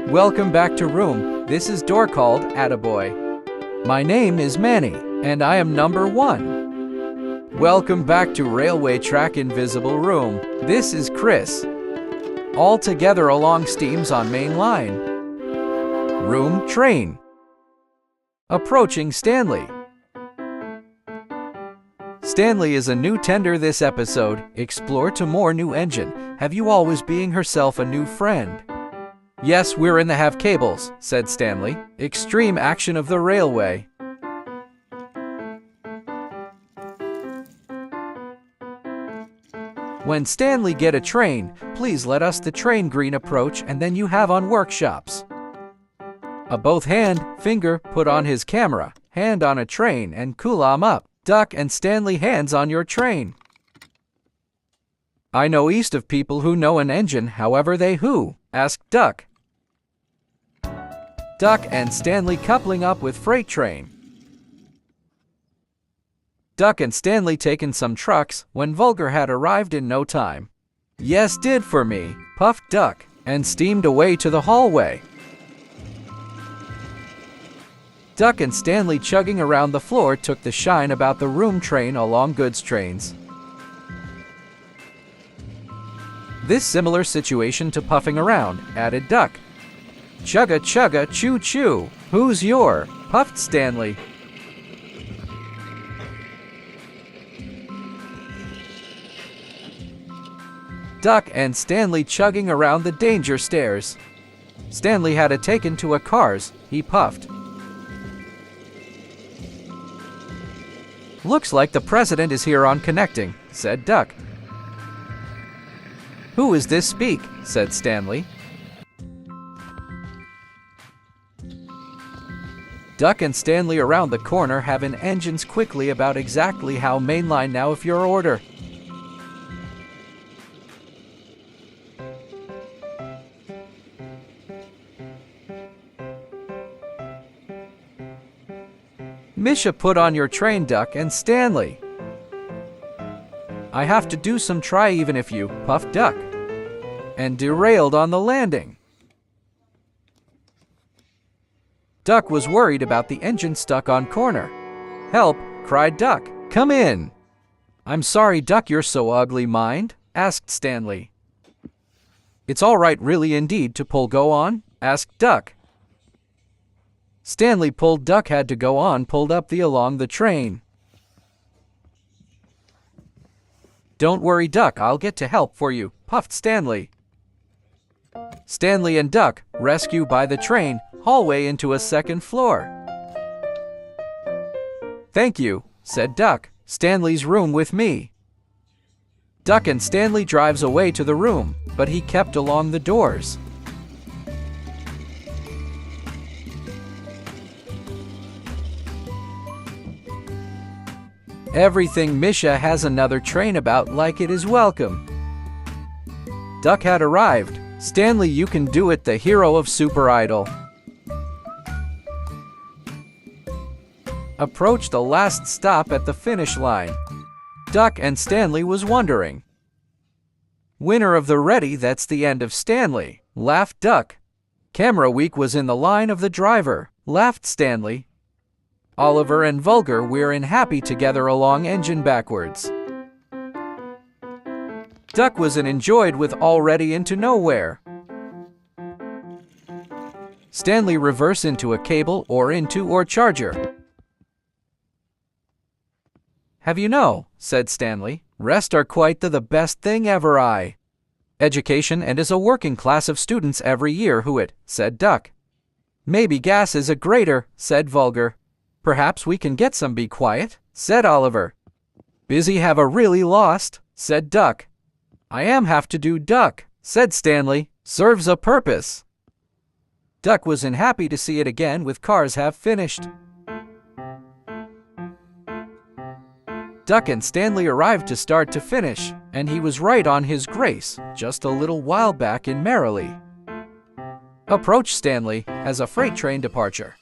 Welcome back to room. This is door called Attaboy. My name is Manny, and I am number 1. Welcome back to railway track invisible room. This is Chris. All together along steams on main line. Room train. Approaching Stanley. Stanley is a new tender this episode. Explore to more new engine. Have you always being herself a new friend? Yes, we're in the have cables, said Stanley. Extreme action of the railway. When Stanley get a train, please let us the train green approach and then you have on workshops. A both hand, finger, put on his camera, hand on a train and cool up. Duck and Stanley hands on your train. I know east of people who know an engine, however they who, asked Duck. Duck and Stanley coupling up with freight train. Duck and Stanley taken some trucks when Vulgar had arrived in no time. Yes, did for me, puffed Duck, and steamed away to the hallway. Duck and Stanley chugging around the floor took the shine about the room train along goods trains. This similar situation to puffing around, added Duck. Chugga chugga choo choo, who's your? Puffed Stanley. Duck and Stanley chugging around the danger stairs. Stanley had it taken to a cars, he puffed. Looks like the president is here on connecting, said Duck. Who is this speak? Said Stanley. Duck and Stanley around the corner having engines quickly about exactly how mainline now if your order. Misha put on your train, Duck and Stanley. I have to do some try even if you, puffed Duck. And derailed on the landing. Duck was worried about the engine stuck on corner. Help, cried Duck. Come in. I'm sorry, Duck, you're so ugly, mind? Asked Stanley. It's all right really indeed to pull go on? Asked Duck. Stanley pulled Duck had to go on pulled up along the train. Don't worry, Duck, I'll get to help for you, puffed Stanley. Stanley and Duck, rescue by the train, hallway into a second floor. Thank you, said Duck. Stanley's room with me. Duck and Stanley drives away to the room, but he kept along the doors. Everything Misha has another train about like it is welcome. Duck had arrived. Stanley, you can do it, the hero of Super Idol. Approached the last stop at the finish line. Duck and Stanley was wondering. Winner of the ready, that's the end of Stanley, laughed Duck. Camera week was in the line of the driver, laughed Stanley. Oliver and Vulgar we're in happy together along engine backwards. Duck was an enjoyed with already into nowhere. Stanley reverse into a cable or into or charger. Have you know, said Stanley, rest are quite the best thing ever I. Education and is a working class of students every year who it, said Duck. Maybe gas is a greater, said Vulgar. Perhaps we can get some be quiet, said Oliver. Busy have a really lost, said Duck. I am have to do Duck, said Stanley. Serves a purpose. Duck was in happy to see it again with cars have finished. Duck and Stanley arrived to start to finish, and he was right on his grace just a little while back in Merrily. Approach Stanley as a freight train departure.